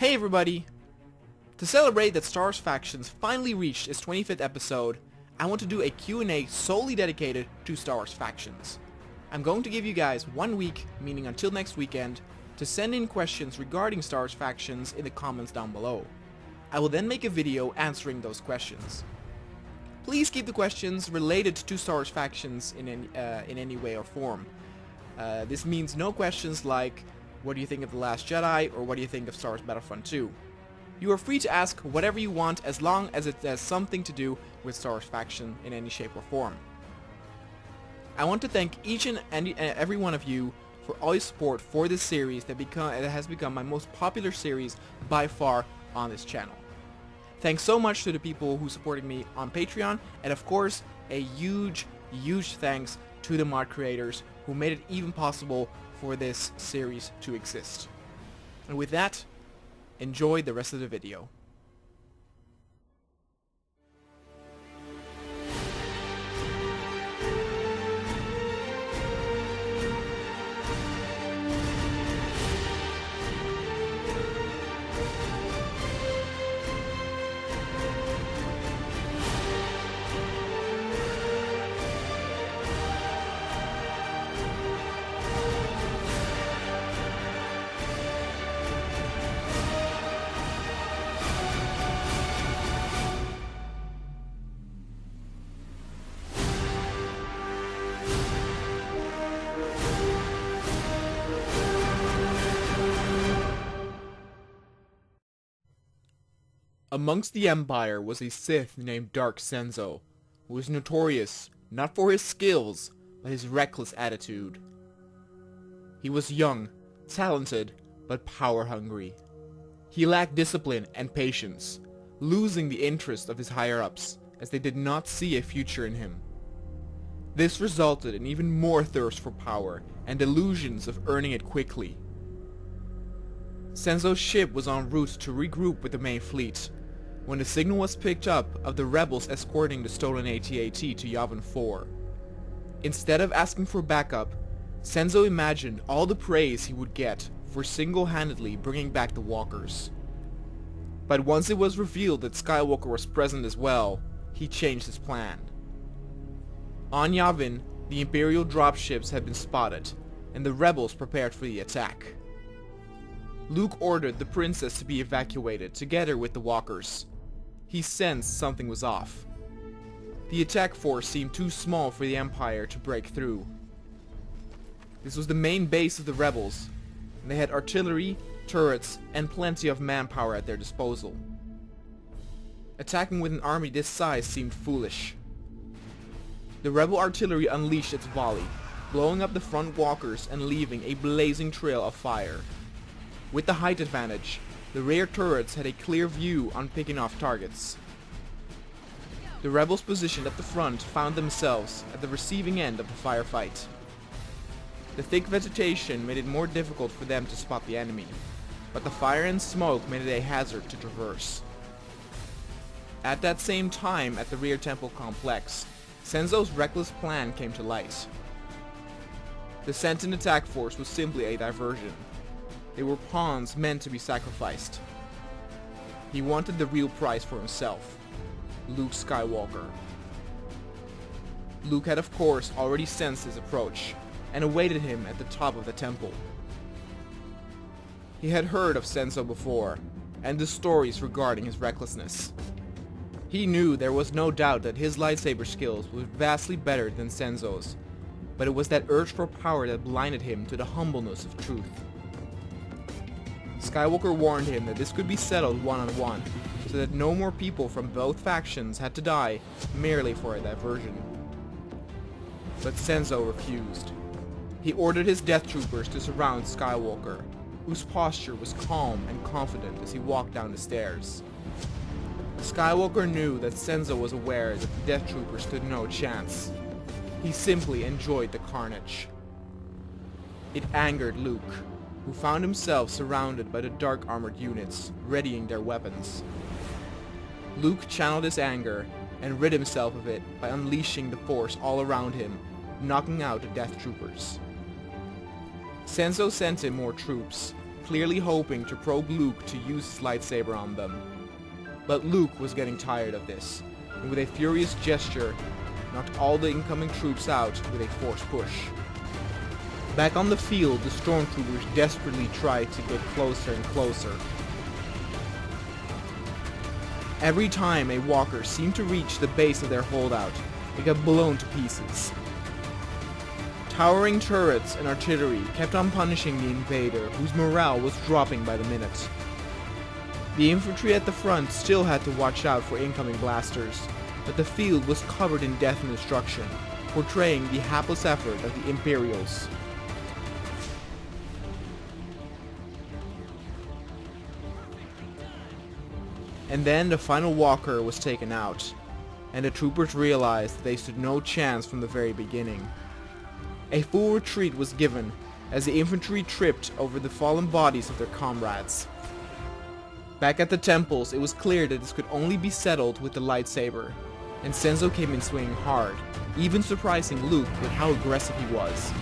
Hey everybody! To celebrate that Star Wars Factions finally reached its 25th episode, I want to do a Q&A solely dedicated to Star Wars Factions. I'm going to give you guys 1 week, meaning until next weekend, to send in questions regarding Star Wars Factions in the comments down below. I will then make a video answering those questions. Please keep the questions related to Star Wars Factions in any way or form. This means no questions like, what do you think of The Last Jedi, or what do you think of Star Wars Battlefront 2? You are free to ask whatever you want as long as it has something to do with Star Wars Faction in any shape or form. I want to thank each and every one of you for all your support for this series that has become my most popular series by far on this channel. Thanks so much to the people who supported me on Patreon, and of course a huge thanks to the mod creators who made it even possible for this series to exist. And with that, enjoy the rest of the video. Amongst the Empire was a Sith named Dark Senzo, who was notorious not for his skills, but his reckless attitude. He was young, talented, but power-hungry. He lacked discipline and patience, losing the interest of his higher-ups, as they did not see a future in him. This resulted in even more thirst for power and delusions of earning it quickly. Senzo's ship was en route to regroup with the main fleet, when the signal was picked up of the rebels escorting the stolen AT-AT to Yavin 4. Instead of asking for backup, Senzo imagined all the praise he would get for single-handedly bringing back the walkers. But once it was revealed that Skywalker was present as well, he changed his plan. On Yavin, the Imperial dropships had been spotted, and the rebels prepared for the attack. Luke ordered the princess to be evacuated together with the walkers. He sensed something was off. The attack force seemed too small for the Empire to break through. This was the main base of the rebels, and they had artillery, turrets, and plenty of manpower at their disposal. Attacking with an army this size seemed foolish. The rebel artillery unleashed its volley, blowing up the front walkers and leaving a blazing trail of fire. With the height advantage, the rear turrets had a clear view on picking off targets. The rebels positioned at the front found themselves at the receiving end of the firefight. The thick vegetation made it more difficult for them to spot the enemy, but the fire and smoke made it a hazard to traverse. At that same time at the rear temple complex, Senzo's reckless plan came to light. The sentient attack force was simply a diversion. They were pawns meant to be sacrificed. He wanted the real prize for himself, Luke Skywalker. Luke had of course already sensed his approach, and awaited him at the top of the temple. He had heard of Senzo before, and the stories regarding his recklessness. He knew there was no doubt that his lightsaber skills were vastly better than Senzo's, but it was that urge for power that blinded him to the humbleness of truth. Skywalker warned him that this could be settled one-on-one, so that no more people from both factions had to die merely for a diversion. But Senzo refused. He ordered his death troopers to surround Skywalker, whose posture was calm and confident as he walked down the stairs. Skywalker knew that Senzo was aware that the death troopers stood no chance. He simply enjoyed the carnage. It angered Luke, who found himself surrounded by the dark armored units, readying their weapons. Luke channeled his anger and rid himself of it by unleashing the force all around him, knocking out the death troopers. Senzo sent in more troops, clearly hoping to probe Luke to use his lightsaber on them. But Luke was getting tired of this, and with a furious gesture, knocked all the incoming troops out with a force push. Back on the field, the stormtroopers desperately tried to get closer and closer. Every time a walker seemed to reach the base of their holdout, they got blown to pieces. Towering turrets and artillery kept on punishing the invader, whose morale was dropping by the minute. The infantry at the front still had to watch out for incoming blasters, but the field was covered in death and destruction, portraying the hapless effort of the Imperials. And then the final walker was taken out, and the troopers realized that they stood no chance from the very beginning. A full retreat was given as the infantry tripped over the fallen bodies of their comrades. Back at the temples, it was clear that this could only be settled with the lightsaber, and Senzo came in swinging hard, even surprising Luke with how aggressive he was.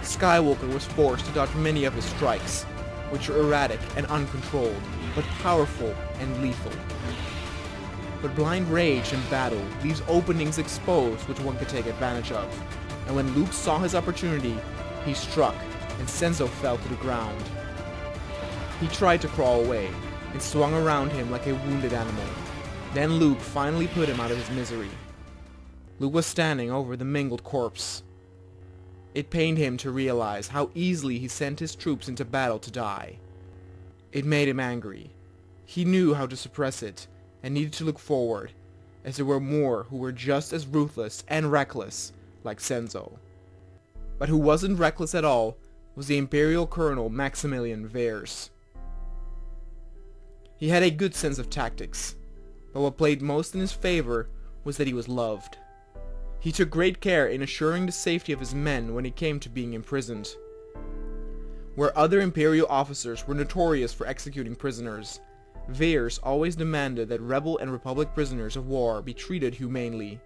Skywalker was forced to dodge many of his strikes, which were erratic and uncontrolled, but powerful and lethal. But blind rage in battle leaves openings exposed which one could take advantage of, and when Luke saw his opportunity, he struck, and Senzo fell to the ground. He tried to crawl away, and swung around him like a wounded animal. Then Luke finally put him out of his misery. Luke was standing over the mangled corpse. It pained him to realize how easily he sent his troops into battle to die. It made him angry. He knew how to suppress it, and needed to look forward, as there were more who were just as ruthless and reckless, like Senzo. But who wasn't reckless at all was the Imperial Colonel Maximilian Veers. He had a good sense of tactics, but what played most in his favor was that he was loved. He took great care in assuring the safety of his men when it came to being imprisoned. Where other Imperial officers were notorious for executing prisoners, Veers always demanded that rebel and Republic prisoners of war be treated humanely.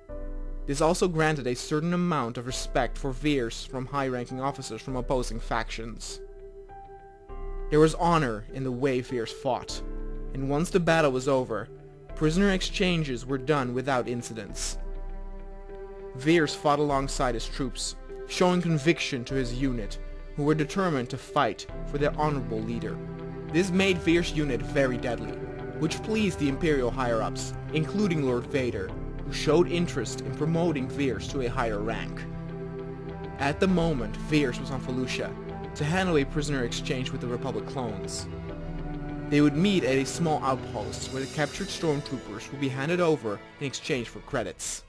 This also granted a certain amount of respect for Veers from high-ranking officers from opposing factions. There was honor in the way Veers fought, and once the battle was over, prisoner exchanges were done without incidents. Veers fought alongside his troops, showing conviction to his unit, who were determined to fight for their honorable leader. This made Veers' unit very deadly, which pleased the Imperial higher-ups, including Lord Vader, who showed interest in promoting Veers to a higher rank. At the moment, Veers was on Felucia to handle a prisoner exchange with the Republic clones. They would meet at a small outpost where the captured stormtroopers would be handed over in exchange for credits.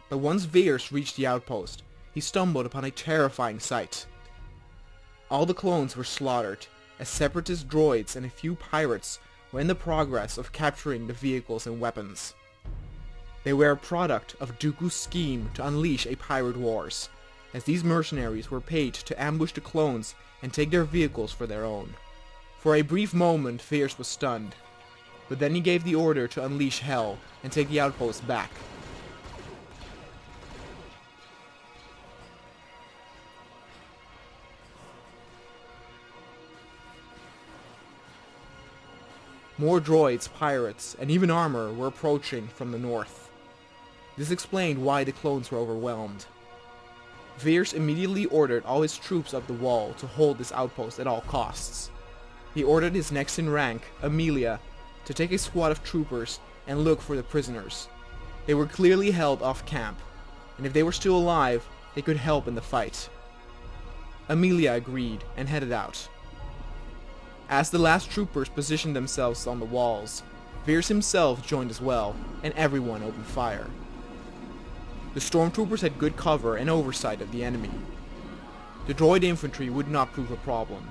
But once Veers reached the outpost, he stumbled upon a terrifying sight. All the clones were slaughtered, as separatist droids and a few pirates were in the progress of capturing the vehicles and weapons. They were a product of Dooku's scheme to unleash a pirate wars, as these mercenaries were paid to ambush the clones and take their vehicles for their own. For a brief moment, Veers was stunned, but then he gave the order to unleash hell and take the outpost back. More droids, pirates, and even armor were approaching from the north. This explained why the clones were overwhelmed. Veers immediately ordered all his troops up the wall to hold this outpost at all costs. He ordered his next in rank, Amelia, to take a squad of troopers and look for the prisoners. They were clearly held off camp, and if they were still alive, they could help in the fight. Amelia agreed and headed out. As the last troopers positioned themselves on the walls, Veers himself joined as well, and everyone opened fire. The stormtroopers had good cover and oversight of the enemy. The droid infantry would not prove a problem,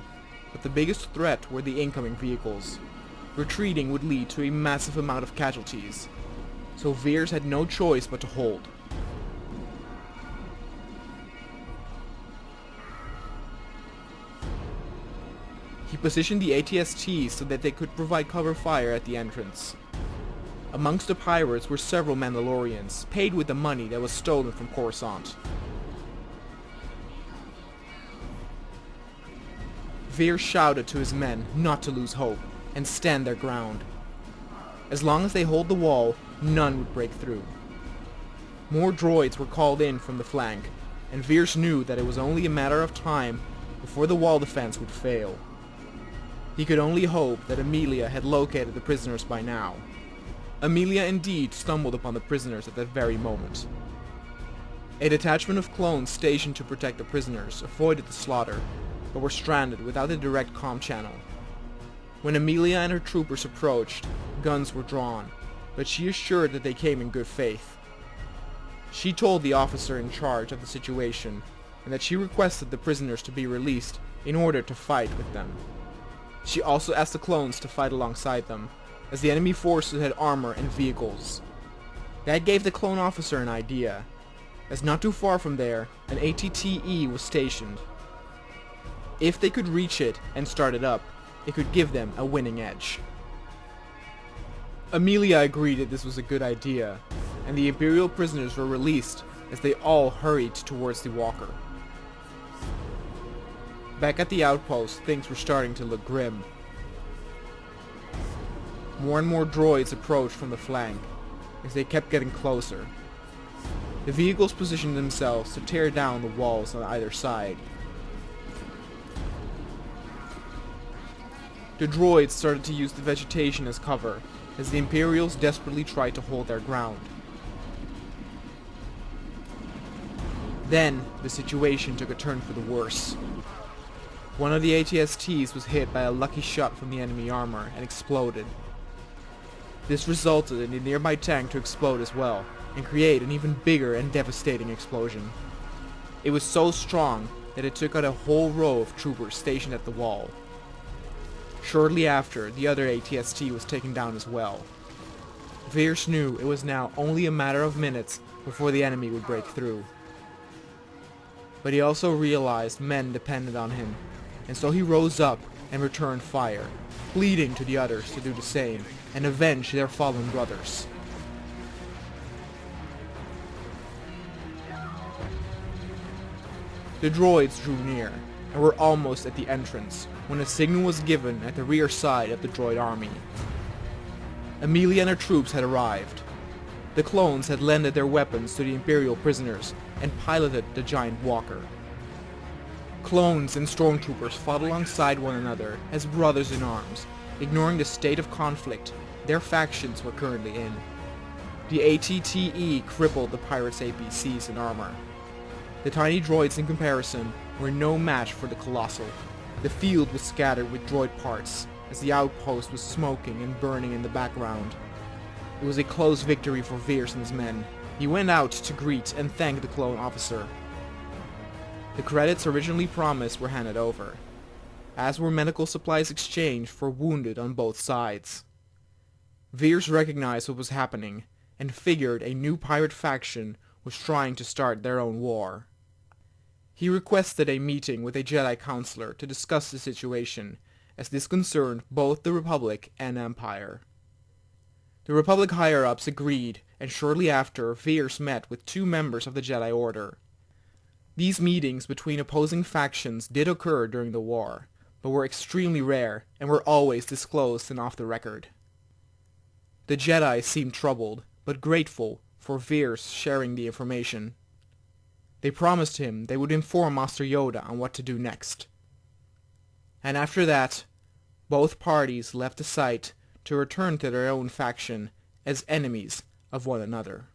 but the biggest threat were the incoming vehicles. Retreating would lead to a massive amount of casualties, so Veers had no choice but to hold. He positioned the AT-STs so that they could provide cover fire at the entrance. Amongst the pirates were several Mandalorians, paid with the money that was stolen from Coruscant. Veers shouted to his men not to lose hope and stand their ground. As long as they hold the wall, none would break through. More droids were called in from the flank, and Veers knew that it was only a matter of time before the wall defense would fail. He could only hope that Amelia had located the prisoners by now. Amelia indeed stumbled upon the prisoners at that very moment. A detachment of clones stationed to protect the prisoners avoided the slaughter, but were stranded without a direct comm channel. When Amelia and her troopers approached, guns were drawn, but she assured that they came in good faith. She told the officer in charge of the situation, and that she requested the prisoners to be released in order to fight with them. She also asked the clones to fight alongside them, as the enemy forces had armor and vehicles. That gave the clone officer an idea, as not too far from there, an ATTE was stationed. If they could reach it and start it up, it could give them a winning edge. Amelia agreed that this was a good idea, and the Imperial prisoners were released as they all hurried towards the walker. Back at the outpost, things were starting to look grim. More and more droids approached from the flank, as they kept getting closer. The vehicles positioned themselves to tear down the walls on either side. The droids started to use the vegetation as cover, as the Imperials desperately tried to hold their ground. Then, the situation took a turn for the worse. One of the ATSTs was hit by a lucky shot from the enemy armor and exploded. This resulted in the nearby tank to explode as well, and create an even bigger and devastating explosion. It was so strong that it took out a whole row of troopers stationed at the wall. Shortly after, the other ATST was taken down as well. Veers knew it was now only a matter of minutes before the enemy would break through. But he also realized men depended on him, and so he rose up and returned fire, pleading to the others to do the same and avenge their fallen brothers. The droids drew near, and were almost at the entrance, when a signal was given at the rear side of the droid army. Amelia and her troops had arrived. The clones had lended their weapons to the Imperial prisoners, and piloted the giant walker. Clones and stormtroopers fought alongside one another as brothers in arms, ignoring the state of conflict their factions were currently in. The ATTE crippled the pirates' APCs and armor. The tiny droids in comparison were no match for the Colossal. The field was scattered with droid parts, as the outpost was smoking and burning in the background. It was a close victory for Veers and his men. He went out to greet and thank the clone officer. The credits originally promised were handed over, as were medical supplies exchanged for wounded on both sides. Veers recognized what was happening, and figured a new pirate faction was trying to start their own war. He requested a meeting with a Jedi Councilor to discuss the situation, as this concerned both the Republic and Empire. The Republic higher-ups agreed, and shortly after, Veers met with 2 members of the Jedi Order. These meetings between opposing factions did occur during the war, but were extremely rare and were always disclosed and off the record. The Jedi seemed troubled, but grateful for Veers sharing the information. They promised him they would inform Master Yoda on what to do next. And after that, both parties left the site to return to their own faction as enemies of one another.